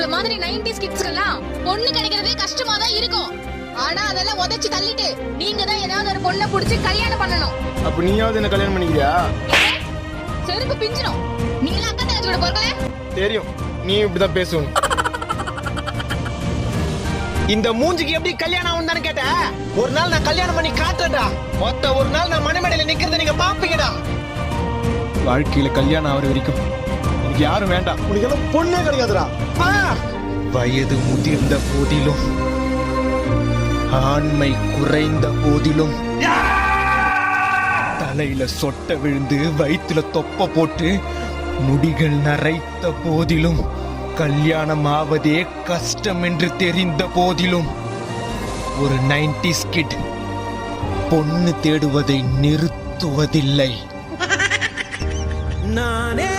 உங்கள மாதிரி 90s கிட்ஸ்க்கெல்லாம் பொண்ணு கிடைக்கிறதே கஷ்டமா தான் இருக்கும். ஆனா அதெல்லாம் உதைச்சு தள்ளிட்டு நீங்க தான் ஏதாவது ஒரு பொண்ணை புடிச்சு கல்யாணம் பண்ணணும். அப்ப நீயாவது என்ன கல்யாணம் பண்ணிக்கிறியா? செருப்பு பிஞ்சிடும். நீ எல்லாம் அக்கா தங்கச்சியோட பொறுக்கல தெரியும். நீ இப்படிதான் பேசுவ. இந்த மூஞ்சிக்கு எப்படி கல்யாணம் ஆகும் தானே கேட்ட? ஒரு நாள் நான் கல்யாணம் பண்ணி காட்டுறேன்டா. மொத்த ஒரு நாள் நான் மணமேடையில நிக்கிறத நீங்க பாப்பீங்கடா. வாழ்க்கையில கல்யாணம் ஆகிற வரைக்கும் எனக்கு யாரும் வேண்டாம். உனக்கு எல்லாம் பொண்ணே கிடையாதுடா. வயது முதிர்ந்த போதிலும் ஆண்மை குறைந்த போதிலும் தலையில சொட்ட விழுந்து வயிற்றுல தொப்ப போட்டு முடிகள் நரைத்த போதிலும் கல்யாணம் ஆவதே கஷ்டம் என்று தெரிந்த போதிலும் ஒரு 90s கிட் பொண்ணு தேடுவதை நிறுத்துவதில்லை. நானே